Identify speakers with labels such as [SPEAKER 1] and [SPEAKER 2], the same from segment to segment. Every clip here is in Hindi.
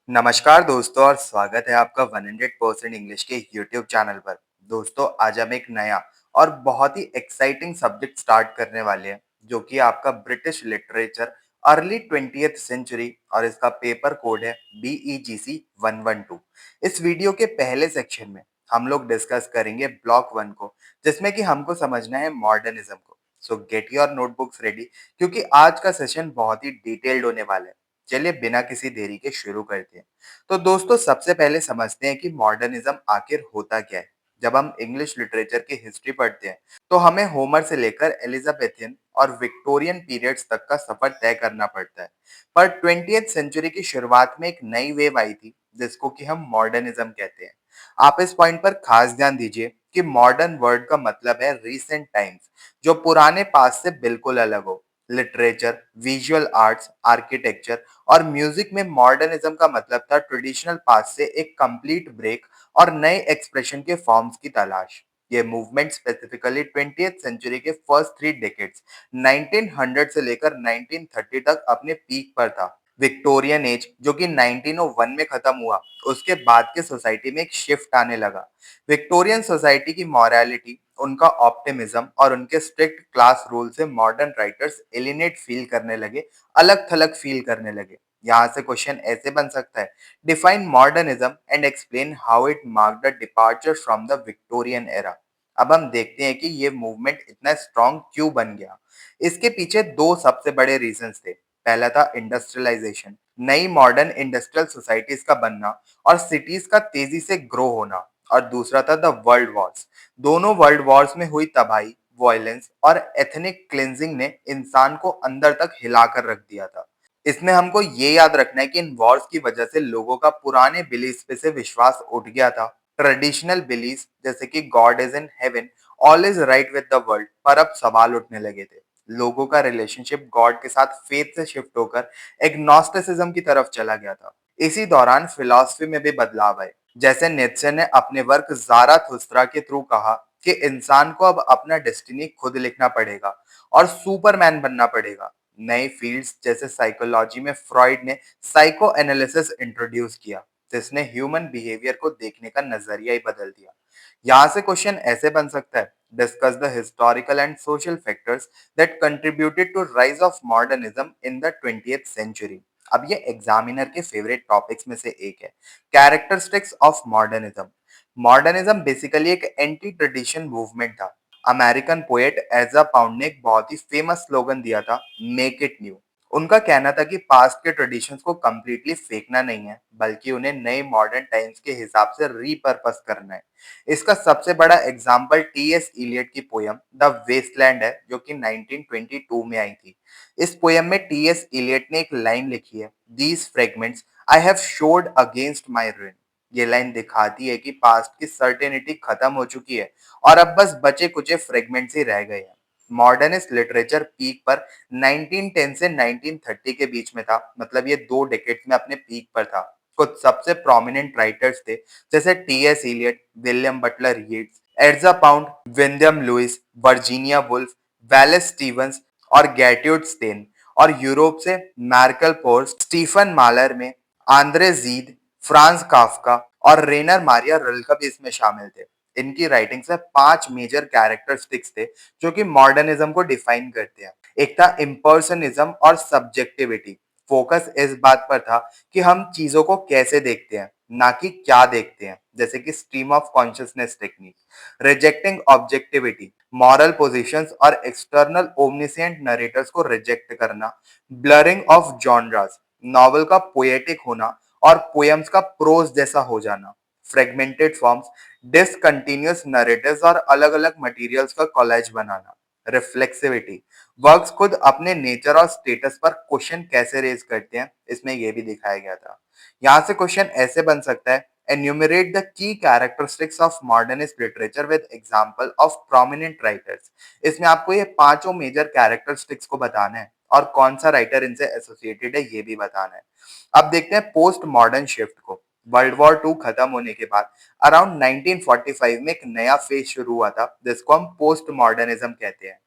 [SPEAKER 1] नमस्कार दोस्तों और स्वागत है आपका 100% इंग्लिश के यूट्यूब चैनल पर। दोस्तों आज हम एक नया और बहुत ही एक्साइटिंग सब्जेक्ट स्टार्ट करने वाले हैं जो कि आपका British literature early 20th century और इसका पेपर कोड है BEGC 112। इस वीडियो के पहले सेक्शन में हम लोग डिस्कस करेंगे ब्लॉक 1 को जिसमें कि हमको समझना है मॉडर्निज्म को। सो गेट योर नोटबुक्स रेडी क्योंकि आज का सेशन बहुत ही डिटेल्ड होने वाला है। चलिए बिना किसी देरी के शुरू करते हैं। तो दोस्तों सबसे पहले समझते हैं कि मॉडर्निज्म आखिर होता क्या है। जब हम इंग्लिश लिटरेचर की हिस्ट्री पढ़ते हैं तो हमें होमर से लेकर एलिजाबेथियन और विक्टोरियन पीरियड्स तक का सफर तय करना पड़ता है। पर 20th सेंचुरी की शुरुआत में एक नई वेव आई थी जिसको कि हम मॉडर्निज्म कहते हैं। आप इस पॉइंट पर खास ध्यान दीजिए कि मॉडर्न वर्ड का मतलब है रीसेंट टाइम्स, जो पुराने पास से बिल्कुल अलग हो। लिटरेचर, विजुअल आर्ट्स, आर्किटेक्चर और म्यूजिक में मॉडर्निज्म का मतलब था ट्रेडिशनल पाथ से एक कंप्लीट ब्रेक और नए एक्सप्रेशन के फॉर्म्स की तलाश। ये मूवमेंट स्पेसिफिकली 20th सेंचुरी के फर्स्ट 3 डेकेड्स 1900 से लेकर 1930 तक अपने पीक पर था। विक्टोरियन एज जो कि 1901 में खत्म हुआ, उसके बाद के सोसाइटी में एक शिफ्ट आने लगा। विक्टोरियन सोसाइटी की मॉरलिटी, उनका ऑप्टिमिज्म और उनके स्ट्रिक्ट क्लास रूल से मॉडर्न राइटर्स एलिनेट फील करने लगे, अलग थलग फील करने लगे। यहाँ से क्वेश्चन ऐसे बन सकता है, define modernism and explain how it mark the departure from the Victorian era. अब हम देखते हैं कि ये मूवमेंट इतना स्ट्रॉन्ग क्यों बन गया। इसके पीछे दो सबसे बड़े रीजंस थे। पहला था इंडस्ट्रियलाइजेशन, नई मॉडर्न इंडस्ट्रियल सोसाइटीज का बनना और सिटीज का तेजी से ग्रो होना। और दूसरा था द वर्ल्ड वॉर्स। दोनों वर्ल्ड वॉर्स में हुई तबाही, वायलेंस और एथनिक क्लिंजिंग ने इंसान को अंदर तक हिलाकर रख दिया था। इसमें हमको ये याद रखना है कि इन वॉर्स की वजह से लोगों का पुराने बिलीफ पे से विश्वास उठ गया था। ट्रेडिशनल बिलीफ जैसे कि God is in heaven, all is right with the world पर अब सवाल उठने लगे थे। लोगों का रिलेशनशिप गॉड के साथ फेथ से शिफ्ट होकर एग्नोस्टिसिज्म की तरफ चला गया था। इसी दौरान फिलॉसफी में भी बदलाव आए। जैसे नीत्शे ने अपने वर्क ज़ाराथुस्त्रा के थ्रू कहा कि इंसान को अब अपना डेस्टिनी खुद लिखना पड़ेगा और सुपरमैन बनना पड़ेगा। नई फील्ड्स जैसे साइकोलॉजी में फ्रॉइड ने साइको एनालिसिस इंट्रोड्यूस किया जिसने ह्यूमन बिहेवियर को देखने का नजरिया ही बदल दिया। यहाँ से क्वेश्चन ऐसे बन सकता है, discuss the historical and social factors that contributed to rise of modernism in the 20th century. अब ये एग्जामिनर के फेवरेट टॉपिक्स में से एक है, characteristics of modernism. Modernism basically एक एंटी ट्रेडिशन मूवमेंट था। अमेरिकन पोएट एजा पाउंड ने एक बहुत ही फेमस स्लोगन दिया था, मेक इट न्यू। उनका कहना था कि पास्ट के ट्रेडिशंस को कंप्लीटली फेंकना नहीं है बल्कि उन्हें नए मॉडर्न टाइम्स के हिसाब से रीपर्पस करना है। इसका सबसे बड़ा एग्जाम्पल टीएस इलियट की पोयम द वेस्टलैंड है जो कि 1922 में आई थी। इस पोयम में टीएस इलियट ने एक लाइन लिखी है, these fragments I have showed against my ruin। ये लाइन दिखाती है कि पास्ट की सर्टेनिटी खत्म हो चुकी है और अब बस बचे कुचे फ्रेगमेंट्स ही रह गए हैं। मॉडर्निस्ट लिटरेचर पीक पर 1910 से 1930 के बीच में था, मतलब ये 2 डेकेड्स में अपने पीक पर था। कुछ सबसे प्रोमिनेंट राइटर्स थे जैसे T S Eliot, William Butler Yeats, एड्जा Pound, William Lewis, Virginia Woolf, Wallace Stevens और गैट्यूड स्टेन। और यूरोप से मार्कल पोर्स, स्टीफन मालर में, आंद्रे जीद, फ्रांस काफ्का और रेनर मारिया रिल्के भी इसमें शामिल थे। इनकी राइटिंग्स में 5 मेजर कैरेक्टरिस्टिक्स थे जो कि मॉडर्निज्म को डिफाइन करते हैं। एक था इम्पर्सनिज्म और सब्जेक्टिविटी। फोकस इस बात पर था कि हम चीजों को कैसे देखते हैं, ना कि क्या देखते हैं, जैसे कि stream of consciousness technique. Rejecting objectivity, moral positions और एक्सटर्नल ओमनिसेंट नरेटर्स को रिजेक्ट करना। ब्लरिंग ऑफ जॉनरास, नॉवल का पोएटिक होना और पोएम्स का प्रोज जैसा हो जाना। फ्रेगमेंटेड फॉर्म्स, डिसकंटिन्यूअस नरेटिव्स और अलग-अलग मटेरियल्स का कॉलेज बनाना। रिफ्लेक्सिविटी, वर्क्स खुद अपने नेचर और स्टेटस पर क्वेश्चन कैसे रेज करते हैं, इसमें यह भी दिखाया गया था। यहाँ से क्वेश्चन ऐसे बन सकता है, enumerate the key characteristics of modernist literature with example of prominent writers। इसमें आपको ये पांचों मेजर कैरेक्टरिस्टिक्स को बताना है और कौन सा राइटर इनसे एसोसिएटेड है ये भी बताना है। अब देखते हैं पोस्ट मॉडर्न शिफ्ट को। वर्ल्ड वॉर 2 खत्म होने के बाद अराउंड 1945 में एक नया फेज शुरू हुआ था जिसको हम पोस्ट मॉडर्निज्म कहते हैं।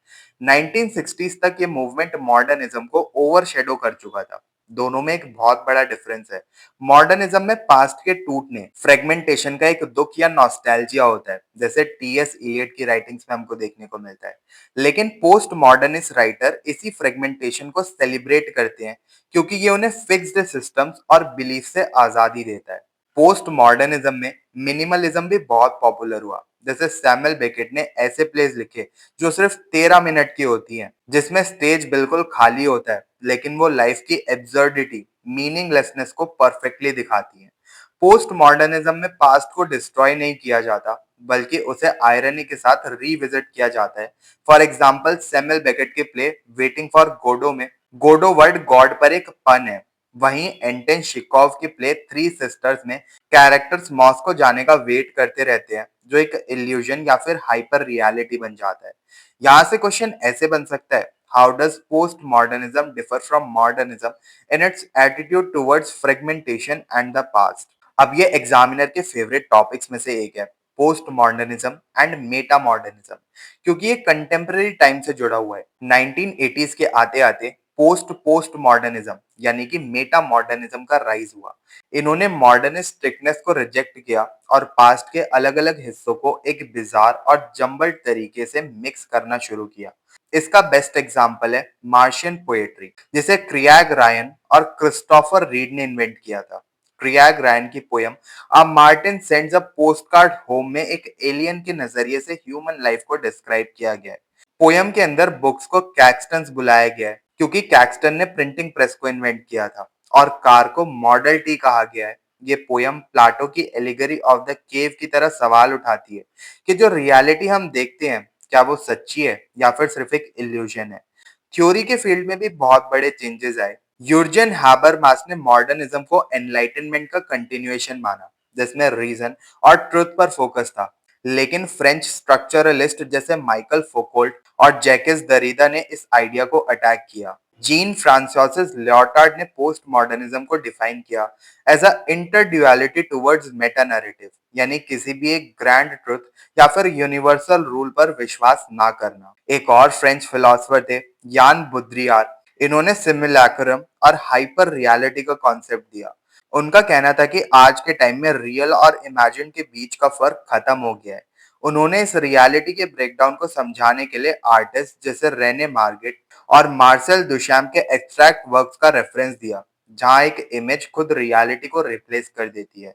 [SPEAKER 1] 1960s तक ये मूवमेंट मॉडर्निज्म को ओवरशैडो कर चुका था। दोनों में एक बहुत बड़ा डिफरेंस है। मॉडर्निज्म में पास्ट के टूटने, फ्रेगमेंटेशन का एक दुख या नॉस्टैल्जिया होता है, जैसे टीएस इलियट की राइटिंग्स में हमको देखने को मिलता है। लेकिन पोस्ट मॉडर्निस्ट राइटर इसी फ्रेगमेंटेशन को सेलिब्रेट करते हैं, क्योंकि ये उन्हें फिक्स्ड सिस्टम्स और बिलीफ से आजादी देता है। पोस्ट मॉडर्निज्म में मिनिमलिज्म भी बहुत पॉपुलर हुआ। जैसे सैमुअल बेकेट ने ऐसे प्लेस लिखे जो सिर्फ 13 मिनट की होती हैं, जिसमें स्टेज बिल्कुल खाली होता है, लेकिन वो लाइफ की एब्सर्डिटी, मीनिंगलेसनेस को परफेक्टली दिखाती हैं। पोस्ट मॉडर्निज्म में पास्ट को डिस्ट्रॉय नहीं किया जाता, बल्कि उसे आयरनी के साथ रीविजिट किया जाता है। फॉर एग्जाम्पल, सैमुअल बेकेट के प्ले वेटिंग फॉर गोडो में गोडो वर्ड गॉड पर एक पन है। वहीं एंटन शिकोव की प्ले थ्री सिस्टर्स में कैरेक्टर्स मॉस्को जाने का वेट करते रहते हैं, जो एक इल्यूजन या फिर हाइपर रियलिटी बन जाता है। यहाँ से क्वेश्चन ऐसे बन सकता है, how does post modernism differ from modernism in its attitude towards fragmentation and the past. अब ये एग्जामिनर के फेवरेट टॉपिक्स में से एक है, post modernism and Meta modernism, क्योंकि ये कंटेम्प्रेरी टाइम से जुड़ा हुआ है। 1980s के आते आते पोस्ट पोस्ट मॉडर्निज्म यानी कि मेटा मॉडर्निज्म का राइज हुआ। इन्होंने मॉडर्निस्ट स्ट्रिक्टनेस को रिजेक्ट किया और पास्ट के अलग अलग हिस्सों को एक बिजार और जम्बल्ड तरीके से मिक्स करना शुरू किया। इसका बेस्ट एग्जाम्पल है मार्शियन पोएट्री, जिसे क्रिएग रायन और क्रिस्टोफर रीड ने इन्वेंट किया था। क्रिएग रायन की पोयम अ मार्टिन सेंड्स अ पोस्टकार्ड होम में एक एलियन के नजरिए से ह्यूमन लाइफ को डिस्क्राइब किया गया है। पोयम के अंदर बुक्स को कैक्सटन्स बुलाया गया है, क्योंकि कैक्सटन ने प्रिंटिंग प्रेस को इन्वेंट किया था, और कार को मॉडल टी कहा गया है। ये पोयम प्लाटो की एलिगरी ऑफ द केव की तरह सवाल उठाती है कि जो रियलिटी हम देखते हैं, क्या वो सच्ची है या फिर सिर्फ एक इल्यूजन है। थ्योरी के फील्ड में भी बहुत बड़े चेंजेस आए। यूर्जन हाबरमास ने मॉडर्निज्म को एनलाइटनमेंट का कंटिन्यूएशन माना, जिसमें रीजन और ट्रुथ पर फोकस था। लेकिन फ्रेंच स्ट्रक्चरलिस्ट जैसे माइकल फोकोल्ट और जैकेस दरिदा ने इस आइडिया को अटैक किया। जीन फ्रांसोइस लियोटार्ड ने पोस्ट मॉडर्निज्म को डिफाइन किया as a incredulity towards meta narrative, यानी किसी भी एक ग्रैंड ट्रुथ या फिर यूनिवर्सल रूल पर विश्वास ना करना। एक और फ्रेंच फिलोसोफर थे, यान बुद्रियार। इन्होंने सिमिलैक्रम और हाइपर रियलिटी का कॉन्सेप्ट दिया। उनका कहना था कि आज के टाइम में रियल और इमेजिन के बीच का फर्क खत्म हो गया है। उन्होंने इस रियलिटी के ब्रेकडाउन को समझाने के लिए आर्टिस्ट जैसे रेने मार्गेट और मार्सेल दुशैम के एब्स्ट्रैक्ट वर्क्स का रेफरेंस दिया, जहां एक इमेज खुद रियलिटी को रिप्लेस कर देती है।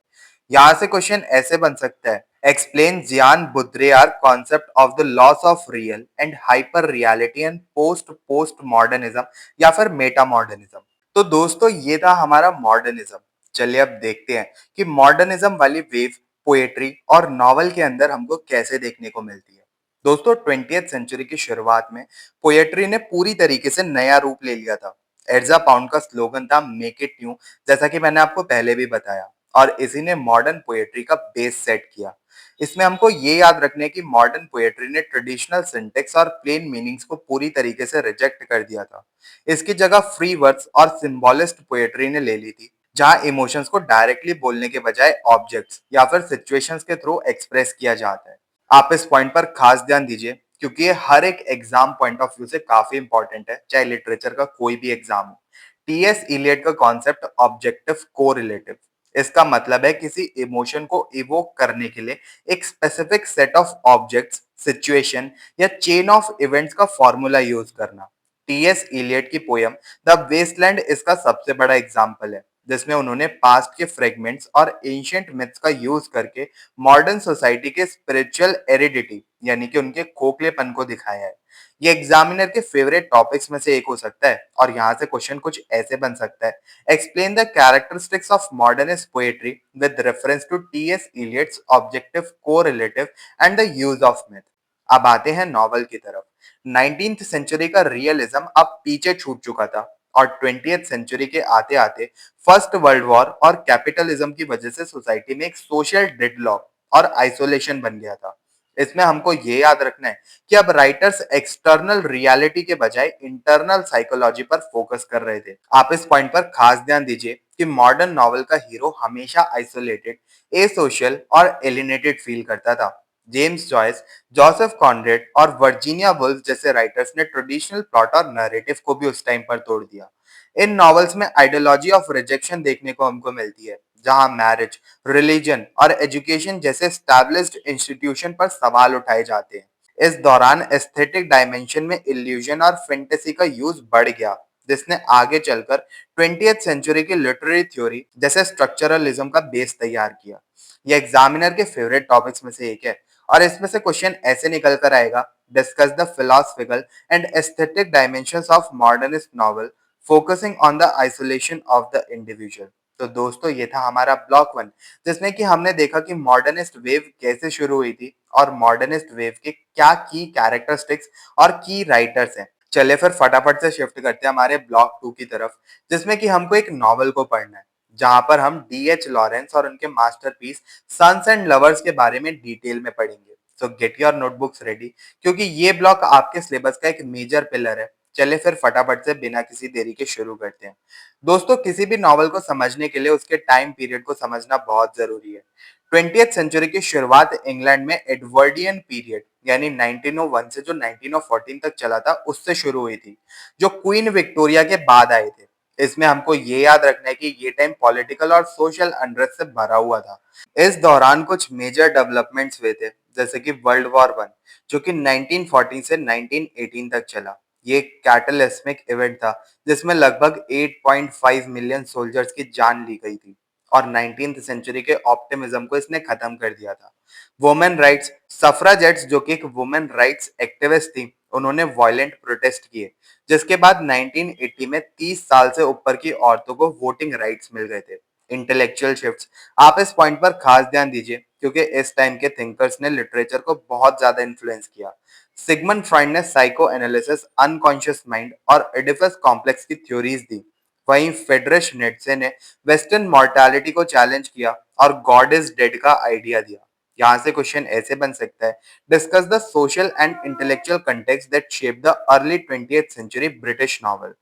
[SPEAKER 1] यहाँ से क्वेश्चन ऐसे बन सकता है, explain Jean Baudrillard concept of the loss of real and hyper reality and post post modernism या फिर मेटा मॉडर्निज्म। तो दोस्तों, ये था हमारा मॉडर्निज्म। चलिए अब देखते हैं कि मॉडर्निज्म वाली वेव पोएट्री और नॉवल के अंदर हमको कैसे देखने को मिलती है। दोस्तों, 20th सेंचुरी की शुरुआत में पोएट्री ने पूरी तरीके से नया रूप ले लिया था। एड्जा पाउंड का स्लोगन था मेक इट न्यू, जैसा कि मैंने आपको पहले भी बताया, और इसी ने मॉडर्न पोएट्री का बेस सेट किया। इसमें हमको ये याद रखना है कि मॉडर्न पोएट्री ने ट्रेडिशनल सिंटेक्स और प्लेन मीनिंग्स को पूरी तरीके से रिजेक्ट कर दिया था। इसकी जगह फ्री वर्ड्स और सिंबॉलिस्ट पोएट्री ने ले ली थी, जहां इमोशंस को डायरेक्टली बोलने के बजाय ऑब्जेक्ट्स या फिर सिचुएशंस के थ्रू एक्सप्रेस किया जाता है। आप इस पॉइंट पर खास ध्यान दीजिए, क्योंकि ये हर एक एग्जाम पॉइंट ऑफ व्यू से काफी इंपॉर्टेंट है, चाहे लिटरेचर का कोई भी एग्जाम हो। टीएस इलियट का कॉन्सेप्ट ऑब्जेक्टिव कोरिलेटिव, इसका मतलब है किसी इमोशन को इवोक करने के लिए एक specific set of objects, situation या चेन ऑफ इवेंट्स का फॉर्मूला यूज करना। टीएस इलियट की पोयम द वेस्टलैंड इसका सबसे बड़ा एग्जाम्पल है, जिसमें उन्होंने पास्ट के फ्रेगमेंट्स और एंशियंट मिथ्स का यूज करके मॉडर्न सोसाइटी के स्पिरिचुअल एरिडिटी यानी कि उनके खोखलेपन को दिखाया है। ये एग्जामिनर के फेवरेट टॉपिक्स में से एक हो सकता है, और यहाँ से क्वेश्चन कुछ ऐसे बन सकता है, explain the characteristics of modernist poetry with reference to TS Eliot's objective correlative and the use of myth. अब आते हैं नॉवल की तरफ। 19th सेंचुरी का रियलिज्म अब पीछे छूट चुका था, और 20th सेंचुरी के आते आते फर्स्ट वर्ल्ड वॉर और कैपिटलिज्म की वजह से सोसाइटी में एक सोशल डेडलॉक और आइसोलेशन बन गया था। इसमें हमको ये याद रखना है कि अब राइटर्स एक्सटर्नल रियलिटी के बजाय इंटरनल साइकोलॉजी पर फोकस कर रहे थे। आप इस पॉइंट पर खास ध्यान दीजिए कि मॉडर्न नॉवल का हीरो हमेशा आइसोलेटेड, एसोशियल और एलिनेटेड फील करता था। जेम्स जॉयस, जोसेफ कॉनरेड और वर्जीनिया वुल्फ जैसे राइटर्स ने ट्रेडिशनल प्लॉट और नैरेटिव को भी उस टाइम पर तोड़ दिया। इन नॉवेल्स में आइडियोलॉजी ऑफ रिजेक्शन देखने को हमको मिलती है, जहां मैरिज, रिलीजन और एजुकेशन जैसे स्टैब्लिश्ड इंस्टीट्यूशन पर सवाल उठाए जाते हैं। इस दौरान एस्थेटिक डायमेंशन में इल्यूजन और फैंटेसी का यूज बढ़ गया, जिसने आगे चलकर 20th सेंचुरी की लिटरेरी थ्योरी जैसे स्ट्रक्चरलिज्म का बेस तैयार किया। ये एग्जामिनर के फेवरेट टॉपिक्स में से एक है और इसमें से क्वेश्चन ऐसे निकल कर आएगा: discuss the philosophical and aesthetic dimensions of modernist novel focusing on the isolation of the individual. तो दोस्तों, ये था हमारा ब्लॉक वन, जिसमें कि हमने देखा कि मॉडर्निस्ट वेव कैसे शुरू हुई थी और मॉडर्निस्ट वेव के क्या की कैरेक्टरिस्टिक्स और की राइटर्स हैं। चलिए फिर फटाफट से शिफ्ट करते हैं हमारे ब्लॉक टू की तरफ, जिसमें कि हमको एक नॉवल को पढ़ना है, जहां पर हम डी.एच. लॉरेंस और उनके मास्टरपीस सन्स एंड लवर्स के बारे में डिटेल में पढ़ेंगे। सो गेट योर नोटबुक्स रेडी, क्योंकि ये ब्लॉक आपके सिलेबस का एक मेजर पिलर है। चलिए फिर फटाफट से बिना किसी देरी के शुरू करते हैं। दोस्तों, किसी भी नॉवल को समझने के लिए उसके टाइम पीरियड को समझना बहुत जरूरी है। 20th सेंचुरी की शुरुआत इंग्लैंड में एडवर्डियन पीरियड यानी 1901 से जो 1914 तक चला था, उससे शुरू हुई थी, जो क्वीन विक्टोरिया के बाद आए थे। इसमें हमको ये याद रखना है कि ये टाइम पॉलिटिकल और सोशल अनरेस्ट से भरा हुआ था। इस दौरान कुछ मेजर डेवलपमेंट्स हुए थे, जैसे कि वर्ल्ड वॉर वन, जो कि 1914 से 1918 तक चला। ये एक कैटलिस्मिक इवेंट था, जिसमें लगभग 8.5 मिलियन सोल्जर्स की जान ली गई थी और 19th सेंचुरी के ऑप्टिमिज्म को इसने खत्म कर दिया था। वुमेन राइट्स सफ्राजेट्स, जो कि एक वुमेन राइट्स एक्टिविस्ट थी, उन्होंने वायलेंट प्रोटेस्ट किए, जिसके बाद 1980 में 30 साल से ऊपर की औरतों को वोटिंग राइट्स मिल गए थे। इंटेलेक्चुअल शिफ्ट्स, आप इस पॉइंट पर खास ध्यान दीजिए, क्योंकि इस टाइम के थिंकर्स ने लिटरेचर को बहुत ज्यादा इन्फ्लुएंस किया। सिगमंड फ्रॉइड ने साइको एनालिसिस, अनकॉन्शियस माइंड और एडिपस कॉम्प्लेक्स की थ्योरीज दी। वहीं फ्रेडरिश नीत्शे ने वेस्टर्न मॉर्टैलिटी को चैलेंज किया और गॉड इज डेड का आइडिया दिया। यहाँ से क्वेश्चन ऐसे बन सकता है: discuss the social and intellectual context that shape the early 20th century British novel.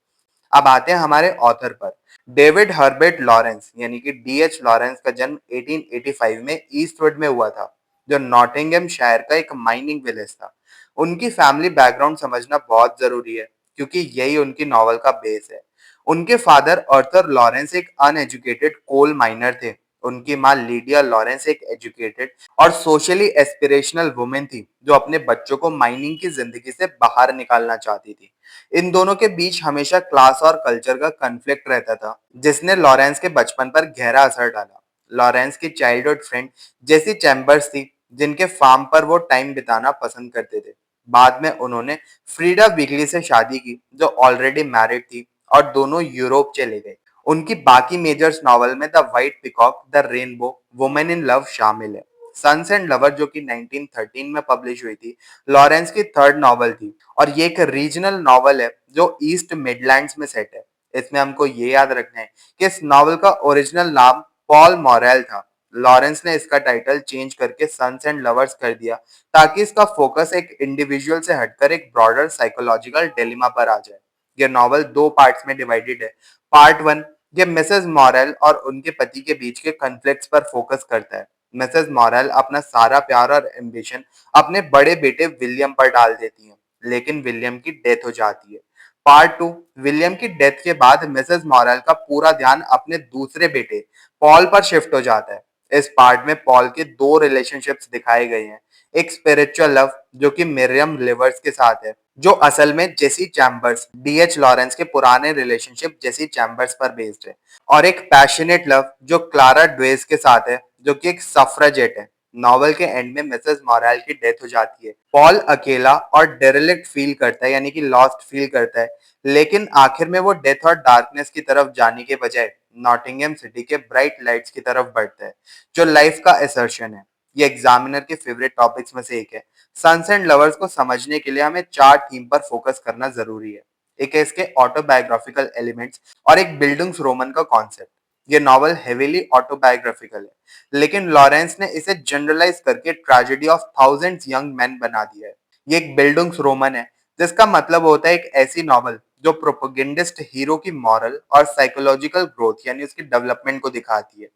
[SPEAKER 1] अब आते हैं हमारे ऑथर पर। डेविड हर्बर्ट लॉरेंस यानी कि डी.एच. लॉरेंस का जन्म 1885 में ईस्टवुड में हुआ था, जो नॉटिंघम शायर का एक माइनिंग विलेज था। उनकी फैमिली बैकग्राउंड समझना बहुत जरूरी है, क्योंकि यही उनकी नॉवल का बेस है। उनके फादर अर्थर लॉरेंस एक अनएजुकेटेड कोल माइनर थे। उनकी माँ लीडिया लॉरेंस एक एजुकेटेड और सोशली एस्पिरेशनल वुमेन थी, जो अपने बच्चों को माइनिंग की जिंदगी से बाहर निकालना चाहती थी। इन दोनों के बीच हमेशा क्लास और कल्चर का कन्फ्लिक्ट रहता था, जिसने लॉरेंस के बचपन पर गहरा असर डाला। लॉरेंस की चाइल्डहुड फ्रेंड जेसी चैम्बर्स थी, जिनके फार्म पर वो टाइम बिताना पसंद करते थे। बाद में उन्होंने फ्रीडा वीगली से शादी की, जो ऑलरेडी मैरिड थी, और दोनों यूरोप चले गए। उनकी बाकी मेजर्स नॉवल में the white peacock, the rainbow, women in love शामिल है। सन्स एंड लवर, जो कि 1913 में पब्लिश हुई थी, लॉरेंस की थर्ड नॉवल थी और ये एक रीजनल नॉवल है जो ईस्ट मिडलैंड्स में सेट है। इसमें हमको ये याद रखना है कि इस नॉवल का ओरिजिनल नाम पॉल मॉरेल था। लॉरेंस ने इसका टाइटल चेंज करके सन्स एंड लवर्स कर दिया, ताकि इसका फोकस एक इंडिविजुअल से हटकर एक ब्रॉडर साइकोलॉजिकल डिलेमा पर आ जाए। ये नॉवल दो पार्ट्स में डिवाइडेड है। पार्ट वन, ये मिसेस मॉरेल और उनके पति के बीच के कन्फ्लिक्ट्स पर फोकस करता है। मिसेस मॉरेल अपना सारा प्यार और एम्बिशन अपने बड़े बेटे विलियम पर डाल देती हैं, लेकिन विलियम की डेथ हो जाती है। पार्ट टू, विलियम की डेथ के बाद मिसेस मॉरेल का पूरा ध्यान अपने दूसरे बेटे पॉल पर शिफ्ट हो जाता है। इस पार्ट में पॉल के दो रिलेशनशिप्स दिखाए गए हैं। एक स्पिरिचुअल लव, जो कि मिरियम लिवर्स के साथ है, जो असल में जेसी चैम्बर्स, डी.एच. लॉरेंस के पुराने रिलेशनशिप जेसी चैम्बर्स पर बेस्ड है, और एक पैशनेट लव जो क्लारा ड्वेस के साथ है, जो कि एक सफ्राजेट है। नॉवल के एंड में मिसेस मॉरेल की डेथ हो जाती है। पॉल अकेला और डेरिलेक्ट फील करता है, यानी कि लॉस्ट फील करता है, लेकिन आखिर में वो डेथ और डार्कनेस की तरफ जाने के बजाय नॉटिंघम सिटी के ब्राइट लाइट्स की तरफ बढ़ता है, जो लाइफ का असर्शन है। ये एग्जामिनर के फेवरेट टॉपिक्स में से एक है। सन्स एंड लवर्स को समझने के लिए हमें चार थीम पर फोकस करना जरूरी है। एक है इसके ऑटोबायोग्राफिकल एलिमेंट्स और एक बिल्डिंग्स रोमन का कॉन्सेप्ट। ये नॉवल हेवीली ऑटोबायोग्राफिकल है, लेकिन लॉरेंस ने इसे जनरलाइज करके tragedy of thousands young man बना दिया है। ये एक बिल्डिंग्स रोमन है, जिसका मतलब होता है एक ऐसी नॉवल जो प्रोपोगेंडिस्ट हीरो की मॉरल और साइकोलॉजिकल ग्रोथ यानी उसकी डेवलपमेंट को दिखाती है।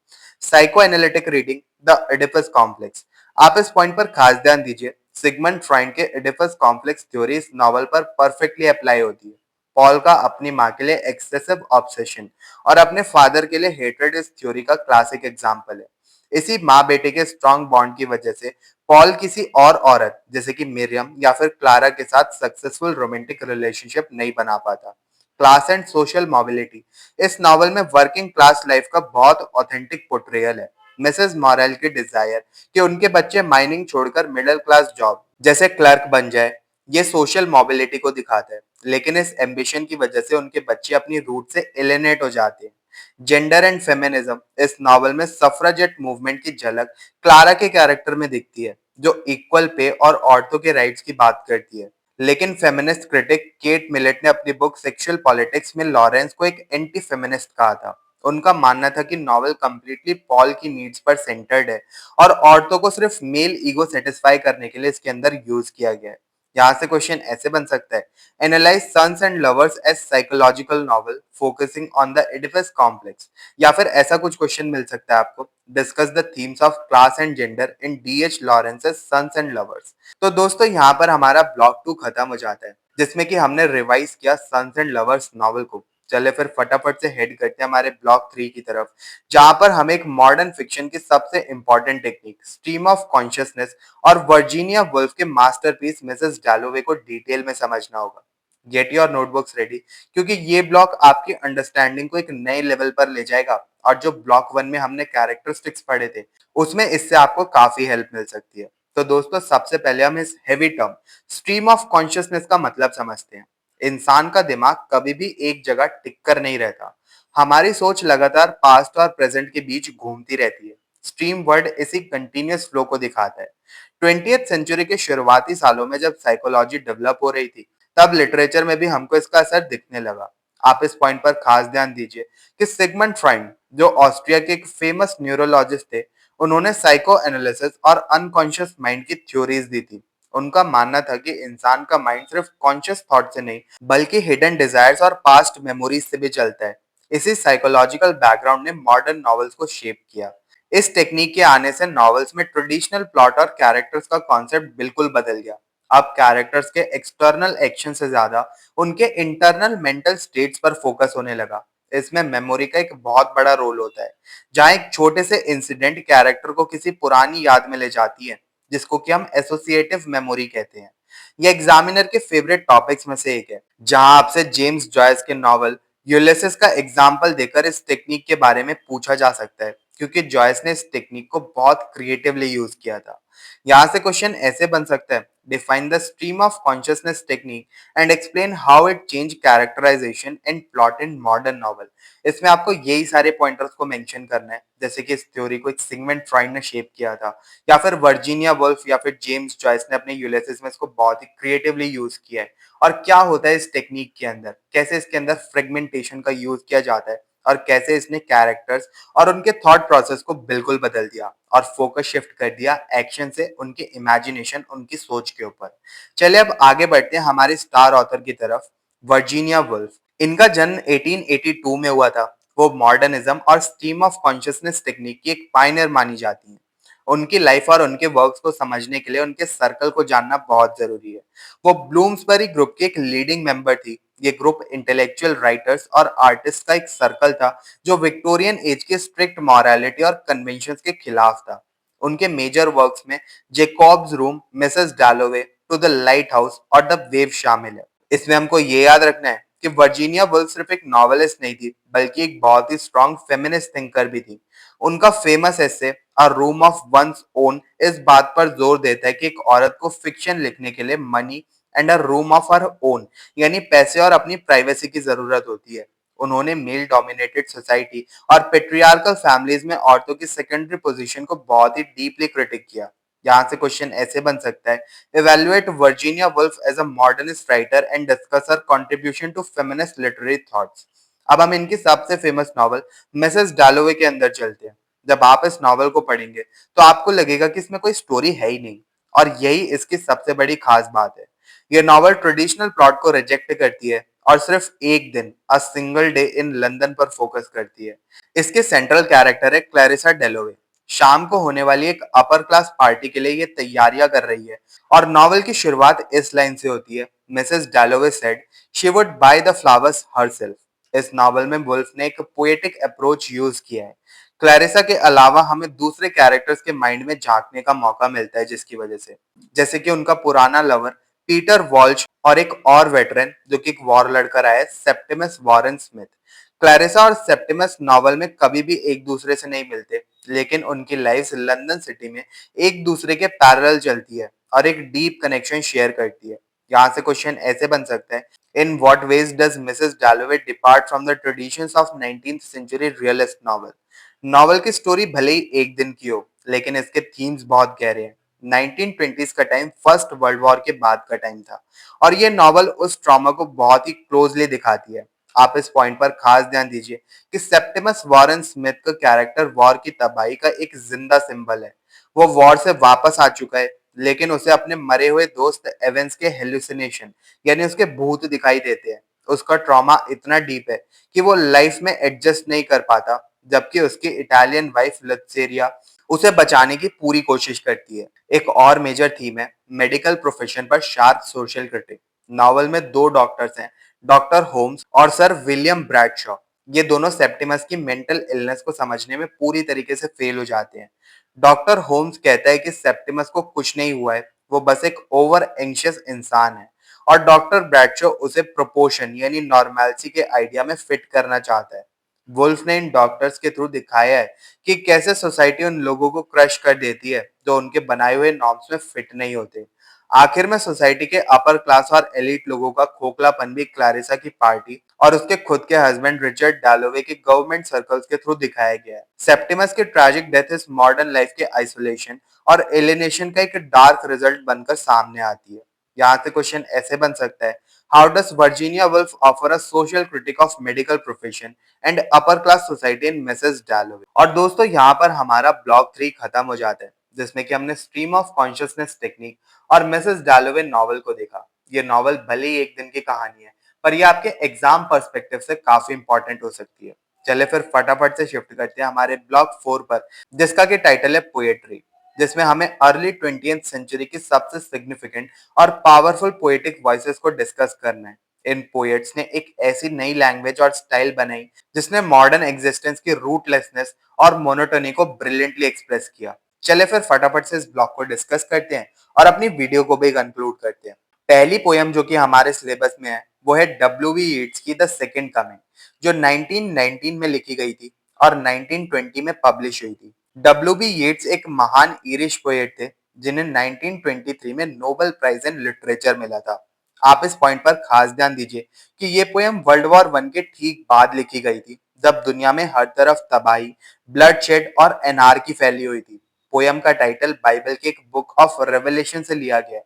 [SPEAKER 1] Psycho analytic reading, the Oedipus complex, आप इस पॉइंट पर खास ध्यान दीजिए। सिगमंड फ्रॉइड के एडिपस कॉम्प्लेक्स थ्योरी इस नॉवल पर परफेक्टली अप्लाई होती है। पॉल का अपनी माँ के लिए एक्सेसिव ऑब्सेशन और अपने फादर के लिए हेट्रेड इस थ्योरी का क्लासिक एग्जाम्पल है। इसी माँ बेटे के स्ट्रॉन्ग बॉन्ड की वजह से पॉल किसी और औरत जैसे कि मिरियम या फिर क्लारा के साथ सक्सेसफुल रोमांटिक रिलेशनशिप नहीं बना पाता। क्लास एंड सोशल मोबिलिटी इस नॉवल में वर्किंग क्लास लाइफ का बहुत ऑथेंटिक पोर्ट्रेयल है। मिसेस मॉरेल की डिजायर कि उनके बच्चे माइनिंग छोड़कर मिडिल क्लास जॉब जैसे क्लर्क बन जाए, ये सोशल मोबिलिटी को दिखाता है। लेकिन इस एम्बिशन की वजह से उनके बच्चे अपनी रूट से एलिनेट हो जाते हैं। जेंडर एंड फेमिनिज्म इस नॉवल में सफ्राजेट मूवमेंट की झलक क्लारा के कैरेक्टर में दिखती है, जो इक्वल पे और औरतों के राइट्स की बात करती है। लेकिन फेमिनिस्ट क्रिटिक केट मिलेट ने अपनी बुक सेक्सुअल पॉलिटिक्स में लॉरेंस को एक एंटी फेमिनिस्ट कहा था। उनका मानना था कि नॉवल कंप्लीटली पॉल की नीड्स पर सेंटर्ड है और औरतों को सिर्फ मेल ईगो सेटिस्फाई करने के लिए इसके अंदर यूज किया गया है। यहाँ से क्वेश्चन ऐसे बन सकता है, analyse sons and lovers as psychological novel focusing on the Oedipus complex, या फिर ऐसा कुछ क्वेश्चन मिल सकता है आपको, discuss the themes of class and gender in D H Lawrence sons and lovers. तो दोस्तों यहाँ पर हमारा ब्लॉक 2 खत्म हो जाता है, जिसमें कि हमने रिवाइज किया सन्स एंड लवर्स नॉवल को। चले फिर फटाफट से हेड करते हैं हमारे ब्लॉक 3 की तरफ, जहां पर हम एक मॉडर्न फिक्शन की सबसे important technique stream of consciousness और वर्जीनिया वुल्फ के मास्टरपीस मिसेस डैलोवे को डिटेल में समझना होगा। गेट योर नोटबुक्स रेडी, क्योंकि ये ब्लॉक आपकी अंडरस्टैंडिंग को एक नए लेवल पर ले जाएगा और जो ब्लॉक 1 में हमने कैरेक्टरिस्टिक्स पढ़े थे, उसमें इससे आपको काफी हेल्प मिल सकती है। तो दोस्तों सबसे पहले हम इस heavy term stream of consciousness का मतलब समझते हैं। इंसान का दिमाग कभी भी एक जगह टिक कर नहीं रहता। हमारी सोच लगातार पास्ट और प्रेजेंट के बीच घूमती रहती है। स्ट्रीम वर्ड इसी कंटिन्यूअस फ्लो को दिखाता है। 20th सेंचुरी के शुरुआती सालों में जब साइकोलॉजी डेवलप हो रही थी, तब लिटरेचर में भी हमको इसका असर दिखने लगा। आप इस पॉइंट पर खास ध्यान दीजिए कि सिगमंड फ्रॉइड, जो ऑस्ट्रिया के एक फेमस न्यूरोलॉजिस्ट थे, उन्होंने साइको एनालिसिस और अनकॉन्शियस माइंड की थ्योरीज दी थी। उनका मानना था कि इंसान का माइंड सिर्फ कॉन्शियस थॉट से नहीं, बल्कि हिडन डिजायर्स और पास्ट मेमोरीज से भी चलता है। इसी साइकोलॉजिकल बैकग्राउंड ने मॉडर्न नॉवेल्स को शेप किया। इस टेक्निक के आने से नॉवेल्स में ट्रेडिशनल प्लॉट और कैरेक्टर्स का कॉन्सेप्ट बिल्कुल बदल गया। अब कैरेक्टर्स के एक्सटर्नल एक्शन से ज्यादा उनके इंटरनल मेंटल स्टेट्स पर फोकस होने लगा। इसमें मेमोरी का एक बहुत बड़ा रोल होता है, जहाँ एक छोटे से इंसिडेंट कैरेक्टर को किसी पुरानी याद में ले जाती है, जिसको कि हम एसोसिएटिव मेमोरी कहते हैं। ये एग्जामिनर के फेवरेट टॉपिक्स में से एक है, जहां आपसे जेम्स जॉयस के नॉवल यूलिसिस का एग्जाम्पल देकर इस टेक्निक के बारे में पूछा जा सकता है, क्योंकि जॉयस ने इस टेक्निक को बहुत क्रिएटिवली यूज किया था। यहाँ से क्वेश्चन ऐसे बन सकता है, define the stream of consciousness technique and explain how it change characterisation and plot in modern novel. इसमें आपको यही सारे पॉइंटर्स को मेंशन करना है, जैसे कि इस थ्योरी को एक सिगमंड फ्रॉइड ने शेप किया था, या फिर वर्जीनिया वुल्फ या फिर जेम्स जॉयस ने अपने यूलिसिस में इसको बहुत ही क्रिएटिवली यूज किया है। और क्या होता है इस टेक्निक के अंदर, कैसे इसके अंदर फ्रेगमेंटेशन का यूज किया जाता है, और कैसे इसने कैरेक्टर्स और उनके थॉट प्रोसेस को बिल्कुल बदल दिया और फोकस शिफ्ट कर दिया एक्शन से उनके इमेजिनेशन, उनकी सोच के ऊपर। चलिए अब आगे बढ़ते हैं हमारे स्टार ऑथर की तरफ, वर्जीनिया वुल्फ। इनका जन्म 1882 में हुआ था। वो मॉडर्निज्म और स्ट्रीम ऑफ कॉन्शियसनेस टेक्निक की एक पायनियर मानी जाती हैं। उनकी लाइफ और उनके वर्क्स को समझने के लिए उनके सर्कल को जानना बहुत जरूरी है। वो ब्लूम्सबरी ग्रुप की एक लीडिंग मेंबर थी। ये ग्रुप इंटेलेक्चुअल राइटर्स और आर्टिस्ट का एक सर्कल था, जो विक्टोरियन एज के स्ट्रिक्ट मॉरालिटी और कन्वेंशंस के खिलाफ था। उनके मेजर वर्क्स में Jacob's room, Mrs Dalloway, to the lighthouse और द वेव शामिल है। इसमें हमको ये याद रखना है कि वर्जीनिया वुल्फ सिर्फ एक नॉवेलिस्ट नहीं थी, बल्कि एक बहुत ही स्ट्रॉन्ग फेमिनिस्ट थिंकर भी थी। उनका famous essay a room of one's own इस बात पर जोर देता है कि एक औरत को फिक्शन लिखने के लिए money and a room of her own, यानी पैसे और अपनी प्राइवेसी की जरूरत होती है। उन्होंने मेल डोमिनेटेड सोसाइटी और पेट्रियार्कल फैमिलीज में औरतों की सेकेंडरी पोजीशन को बहुत ही डीपली क्रिटिक किया। यहाँ से क्वेश्चन ऐसे बन सकता है, evaluate Virginia Woolf as a modernist writer and discuss her contribution to feminist literary thoughts। अब हम इनकी सबसे फेमस नॉवल मिसेस डैलोवे के अंदर चलते हैं। जब आप इस नॉवल को पढ़ेंगे तो आपको लगेगा कि इसमें कोई स्टोरी है ही नहीं, और यही इसकी सबसे बड़ी खास बात है। ये नॉवल ट्रेडिशनल प्लॉट को रिजेक्ट करती है और सिर्फ एक दिन, a single day in London पर फोकस करती है। इसके सेंट्रल कैरेक्टर है क्लैरिसा डेलोवे, शाम को होने वाली एक अपर क्लास पार्टी के लिए ये तैयारियां कर रही है और नॉवल की शुरुआत इस लाइन से होती है, Mrs डैलोवे said she would by the flowers herself. इस नॉवल में वुल्फ ने एक पोएटिक अप्रोच यूज किया है। क्लैरिसा के अलावा हमें दूसरे कैरेक्टर्स के माइंड में झांकने का मौका मिलता है, जिसकी वजह से जैसे कि उनका पुराना लवर पीटर वॉल्श और एक और वेटरन जो कि एक वॉर लड़कर आया है, सेप्टिमस वॉरेन स्मिथ। क्लैरिसा और सेप्टिमस नॉवल में कभी भी एक दूसरे से नहीं मिलते, लेकिन उनकी लाइफ लंदन सिटी में एक दूसरे के पैरेलल चलती है और एक डीप कनेक्शन शेयर करती है। यहाँ से क्वेश्चन ऐसे बन सकता है, in what ways does Mrs Dalloway depart from the traditions of 19th century realist novel? Novel की स्टोरी भले ही एक दिन की हो, लेकिन इसके थीम्स बहुत गहरे हैं। 1920s का टाइम फर्स्ट वर्ल्ड वॉर के बाद का टाइम था और ये नॉवल उस ट्रॉमा को बहुत ही क्लोजली दिखाती है। आप इस पॉइंट पर खास ध्यान दीजिए कि सेप्टिमस वॉरेन स्मिथ का कैरेक्टर वॉर की तबाही का एक जिंदा सिंबल है। वो वॉर से वापस आ चुका है, लेकिन उसे अपने मरे हुए दोस्त एवेंस के हेलुसिनेशन यानी उसके भूत दिखाई देते हैं। उसका ट्रॉमा इतना डीप है कि वो लाइफ में एडजस्ट नहीं कर पाता, जबकि उसकी इटालियन वाइफ लत्सेरिया उसे बचाने की पूरी कोशिश करती है। एक और मेजर थीम है मेडिकल प्रोफेशन पर शार्प सोशल क्रिटिक। नॉवल में दो डॉक्टर्स हैं, डॉक्टर होम्स और सर विलियम ब्रैडशॉ। ये दोनों सेप्टिमस की मेंटल इलनेस को समझने में पूरी तरीके से फेल हो जाते हैं। डॉक्टर होम्स कहता है कि सेप्टिमस को कुछ नहीं हुआ है, वो बस एक ओवर एंशियस इंसान है, और डॉक्टर ब्रैडशॉ उसे प्रोपोर्शन यानी नॉर्मैलिटी के आइडिया में फिट करना चाहता है। वुल्फ ने इन डॉक्टर्स के थ्रू दिखाया है कि कैसे सोसाइटी उन लोगों को क्रश कर देती है जो उनके बनाए हुए नॉर्म्स में फिट नहीं होते। आखिर में सोसाइटी के अपर क्लास और एलिट लोगों का खोखलापन भी क्लारिसा की पार्टी और उसके खुद के हस्बैंड रिचर्ड डैलोवे के गवर्नमेंट सर्कल्स के थ्रू दिखाया गया है। सेप्टिमस की ट्रैजिक डेथ इस मॉडर्न लाइफ के आइसोलेशन और एलिनेशन का एक डार्क रिजल्ट बनकर सामने आती है। यहाँ से क्वेश्चन ऐसे बन सकता है, how does Virginia Woolf offer a social critic of medical profession and upper class society in Mrs डैलोवे? और दोस्तों, यहाँ पर हमारा ब्लॉक 3 खत्म हो जाता है, जिसमें कि हमने स्ट्रीम ऑफ कॉन्शियसनेस टेक्निक और मिसेस डैलोवे नॉवल को देखा। ये नॉवल भले ही एक दिन की कहानी है, पर ये आपके एग्जाम पर्सपेक्टिव से काफी इंपॉर्टेंट हो सकती है। चले फिर फटाफट से शिफ्ट करते हैं हमारे ब्लॉक 4 पर, जिसका की टाइटल है पोएट्री, जिसमें हमें अर्ली 20th सेंचुरी की सबसे सिग्निफिकेंट और पावरफुल पोएटिक वॉइसेस को डिस्कस करना है। इन पोएट्स ने एक ऐसी नई लैंग्वेज और स्टाइल बनाई जिसने मॉडर्न एग्जिस्टेंस की रूटलेसनेस और मोनोटोनी को ब्रिलियंटली एक्सप्रेस किया। चले फिर फटाफट से इस ब्लॉक को डिस्कस करते हैं और अपनी वीडियो को भी कंक्लूड करते हैं। पहली पोयम जो कि हमारे सिलेबस में है वो है डब्ल्यू.बी. येट्स की द सेकंड कमिंग, जो 1919 में लिखी गई थी और 1920 में पब्लिश हुई थी। डब्ल्यू.बी. येट्स एक महान ईरिश पोएट थे जिन्हें 1923 में नोबेल प्राइज इन लिटरेचर मिला था। आप इस पॉइंट पर खास ध्यान दीजिए कि ये पोयम वर्ल्ड वॉर वन के ठीक बाद लिखी गई थी, जब दुनिया में हर तरफ तबाही, ब्लडशेड और एनार्की फैली हुई थी। पोयम का टाइटल बाइबल के एक बुक ऑफ रेवलेशन से लिया गया है।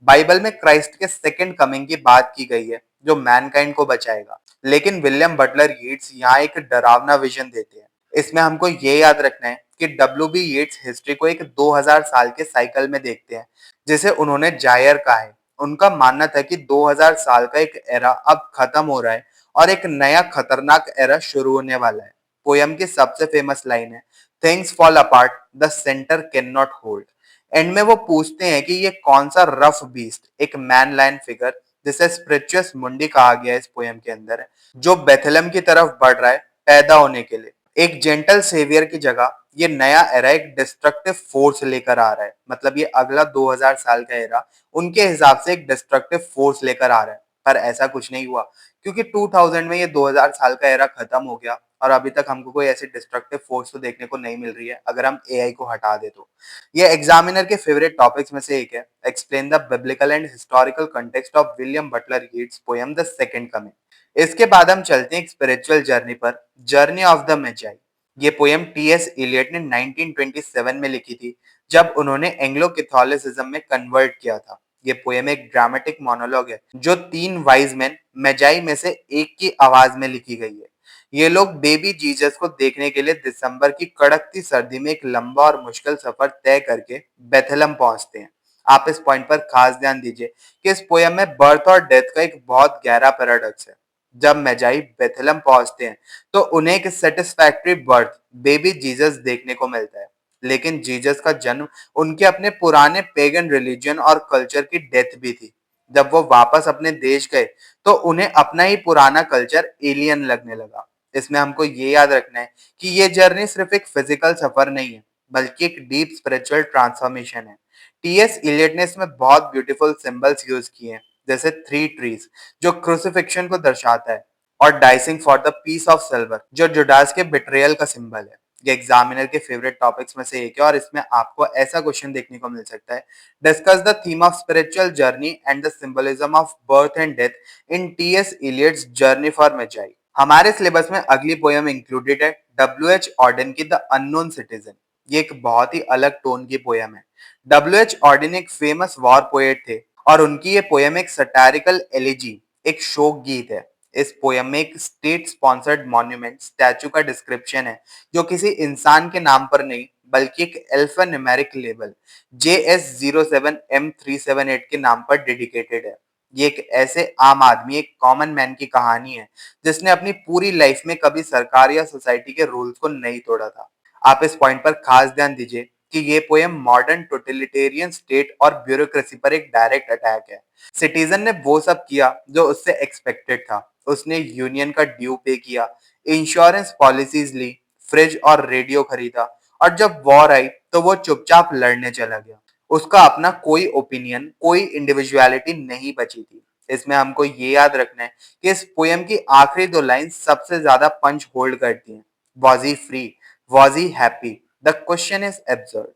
[SPEAKER 1] बाइबल में क्राइस्ट के सेकंड कमिंग की बात की गई है, जो मैनकाइंड को बचाएगा। लेकिन विलियम बटलर येट्स यहाँ एक डरावना विजन देते हैं। इसमें हमको ये याद रखना है कि डब्ल्यू.बी. येट्स हिस्ट्री को एक 2000 साल के साइकिल में देखते हैं, जिसे उन्होंने जायर कहा है। उनका मानना था कि 2000 साल का एक एरा अब खत्म हो रहा है और एक नया खतरनाक एरा शुरू होने वाला है। पोयम की सबसे फेमस लाइन है, things fall apart, the centre can not hold. And में वो पूछते हैं कि ये कौन सा रफ बीस्ट, एक मैन लायन फिगर जिसे स्पिरिचुअस मुंडी कहा गया है इस पोयम के अंदर है, जो बेथलेम की तरफ बढ़ रहा है पैदा होने के लिए। एक जेंटल सेवियर की जगह ये नया एरा एक डिस्ट्रक्टिव फोर्स लेकर आ रहा है। मतलब ये अगला 2000 साल का एरा उनके हिसाब से एक डिस्ट्रक्टिव फोर्स लेकर आ रहा है, पर ऐसा कुछ नहीं हुआ, क्योंकि 2000 में ये 2000 साल का एरा खत्म हो गया और अभी तक हमको कोई ऐसी डिस्ट्रक्टिव फोर्स तो देखने को नहीं मिल रही है, अगर हम एआई को हटा दे तो। ये एग्जामिनर के फेवरेट टॉपिक्स में से एक है, explain the biblical and historical context of William Butler Yeats poem the second coming. इसके बाद हम चलते हैं एक स्पिरिचुअल जर्नी पर, जर्नी ऑफ द मेजाई। ये पोयम टी.एस. इलियट ने 1927 में लिखी थी, जब उन्होंने एंग्लो कैथोलिसिज्म में कन्वर्ट किया था। ये पोयम एक ड्रामेटिक मोनोलॉग है जो 3 वाइज मैन मेजाई में से एक की आवाज में लिखी गई है। ये लोग बेबी जीसस को देखने के लिए दिसंबर की कड़कती सर्दी में एक लंबा और मुश्किल सफर तय करके बेथलम पहुंचते हैं। आप इस पॉइंट पर खास ध्यान दीजिए कि इस पोयम में बर्थ और डेथ का एक बहुत गहरा पैराडॉक्स है। जब मेजाई बेथलम पहुंचते हैं तो उन्हें एक सेटिस्फैक्टरी बर्थ, बेबी जीसस देखने को मिलता है। लेकिन जीसस का जन्म उनके अपने पुराने पेगन रिलीजन और कल्चर की डेथ भी थी। जब वो वापस अपने देश गए, तो उन्हें अपना ही पुराना कल्चर एलियन लगने लगा। इसमें हमको ये याद रखना है कि ये जर्नी सिर्फ एक फिजिकल सफर नहीं है, बल्कि एक डीप स्पिरिचुअल ट्रांसफॉर्मेशन है। टीएस इलियट ने इसमें बहुत ब्यूटीफुल सिंबल्स यूज किए हैं, जैसे थ्री ट्रीज जो क्रूसिफिक्शन को दर्शाता है, और dicing for the piece of silver जो जुडास के बिट्रेयल का सिंबल है। ये एग्जामिनर के फेवरेट टॉपिक्स में से एक है, और इसमें आपको ऐसा क्वेश्चन देखने को मिल सकता है: discuss the theme of spiritual journey and the symbolism of birth and death in T S Eliot's journey for Magi. हमारे सिलेबस में अगली पोयम इंक्लूडेड है डब्ल्यू एच ऑर्डन की द अननोन सिटीजन। ये एक बहुत ही अलग टोन की पोयम है। डब्ल्यू एच ऑर्डन एक फेमस वॉर पोएट थे, और उनकी ये पोयम एक सटारिकल एलिजी, एक शोक गीत है। इस पोयम में एक स्टेट स्पॉन्सर्ड मॉन्यूमेंट स्टैचू का डिस्क्रिप्शन है, जो किसी इंसान के नाम पर नहीं, बल्कि एक अल्फा न्यूमेरिक लेबल JS07M378 के नाम पर डेडिकेटेड है। ये एक ऐसे आम आदमी, एक कॉमन मैन की कहानी है, जिसने अपनी पूरी लाइफ में कभी सरकार या सोसाइटी के रूल्स को नहीं तोड़ा था। आप इस पॉइंट पर खास ध्यान दीजिए कि ये पोयम मॉडर्न टोटलिटेरियन स्टेट और ब्यूरोक्रेसी पर एक डायरेक्ट अटैक है। सिटीजन ने वो सब किया जो उससे एक्सपेक्टेड था। उसने यूनियन का ड्यू पे किया, इंश्योरेंस पॉलिसीज ली, फ्रिज और रेडियो खरीदा, और जब वॉर आई तो वो चुपचाप लड़ने चला गया। उसका अपना कोई ओपिनियन, कोई इंडिविजुअलिटी नहीं बची थी। इसमें हमको ये याद रखना है कि इस पोयम की आखिरी दो लाइन सबसे ज्यादा पंच होल्ड करती हैं: was he free, was he happy, the question is absurd.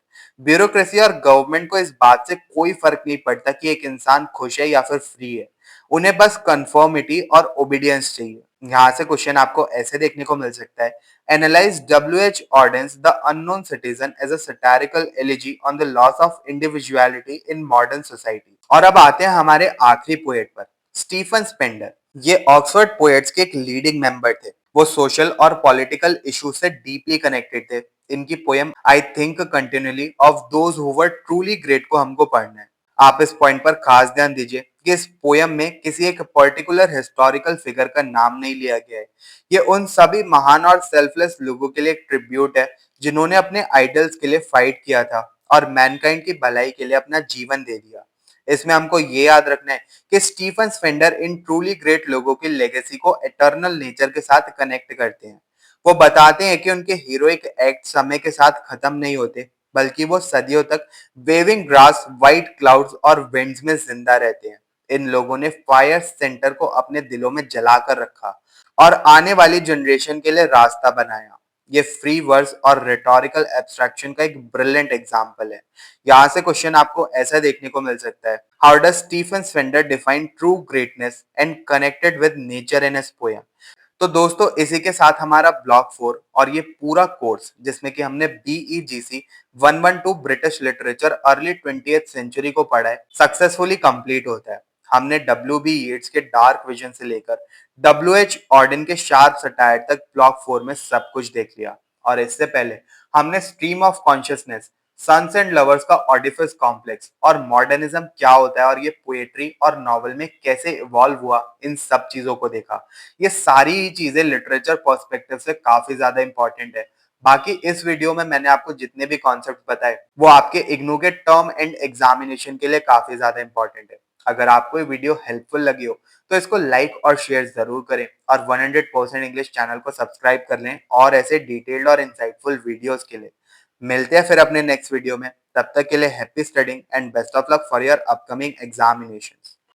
[SPEAKER 1] Bureaucracy और गवर्नमेंट को इस बात से कोई फर्क नहीं पड़ता कि एक इंसान खुश है या फिर फ्री है। उन्हें बस कंफर्मिटी और ओबीडियंस चाहिए। यहाँ से क्वेश्चन आपको ऐसे देखने को मिल सकता है: analyse W H Auden's the unknown citizen as a satirical elegy on the loss of individuality in modern society. और अब आते हैं हमारे आखिरी पोएट पर, स्टीफन स्पेंडर। ये ऑक्सफोर्ड पोएट्स के एक लीडिंग मेंबर थे। वो सोशल और पॉलिटिकल इश्यूज से डीपली कनेक्टेड थे। इनकी poem I think continually of those who were truly great को हमको पढ़ना है। आप इस पॉइंट पर खास ध्यान दीजिए कि इस पोयम में किसी एक पर्टिकुलर हिस्टोरिकल फिगर का नाम नहीं लिया गया है। ये उन सभी महान और सेल्फलेस लोगों के लिए एक ट्रिब्यूट है, जिन्होंने अपने आइडल्स के लिए फाइट किया था और मैनकाइंड की भलाई के लिए अपना जीवन दे दिया। इसमें हमको ये याद रखना है कि स्टीफन स्पेंडर इन ट्रूली ग्रेट लोगों की लेगेसी को एटर्नल नेचर के साथ कनेक्ट करते हैं। वो बताते हैं कि उनके हीरोइक एक्ट समय के साथ खत्म नहीं होते, बल्कि वो सदियों तक वेविंग ग्रास, व्हाइट क्लाउड्स और विंड्स में जिंदा रहते हैं। इन लोगों ने फायर सेंटर को अपने दिलों में जला कर रखा और आने वाली जनरेशन के लिए रास्ता बनाया। ये फ्री वर्स और रिटोरिकल एब्स्ट्रैक्शन का एक ब्रिलियंट एग्जाम्पल है। यहाँ से क्वेश्चन आपको ऐसा देखने को मिल सकता है: how does Stephen Spender define true greatness and connected with nature in his poem. तो दोस्तों, इसी के साथ हमारा ब्लॉक 4 और ये पूरा कोर्स, जिसमें कि हमने BEGC 112 British literature early 20th century को पढ़ा है, सक्सेसफुली कंप्लीट होता है। हमने WB येट्स के डार्क विजन से लेकर WH ऑर्डन के शार्प सटायर तक ब्लॉक 4 में सब कुछ देख लिया। और इससे पहले हमने stream of consciousness, sons and lovers का ऑडिफिस कॉम्प्लेक्स और मॉडर्निज्म क्या होता है और ये पोएट्री और नॉवल में कैसे इवॉल्व हुआ, इन सब चीजों को देखा। ये सारी ही चीजें लिटरेचर पर्सपेक्टिव से काफी ज्यादा इंपॉर्टेंट है। बाकी इस वीडियो में मैंने आपको जितने भी कॉन्सेप्ट बताए, वो आपके इग्नू के टर्म एंड एग्जामिनेशन के लिए काफी ज्यादा इंपॉर्टेंट है। अगर आपको ये वीडियो हेल्पफुल लगी हो, तो इसको लाइक और शेयर जरूर करें, और 100% इंग्लिश चैनल को सब्सक्राइब कर लें और ऐसे डिटेल्ड और इंसाइटफुल वीडियोस के लिए। मिलते हैं फिर अपने नेक्स्ट वीडियो में। तब तक के लिए happy studying and best of luck for your upcoming examinations.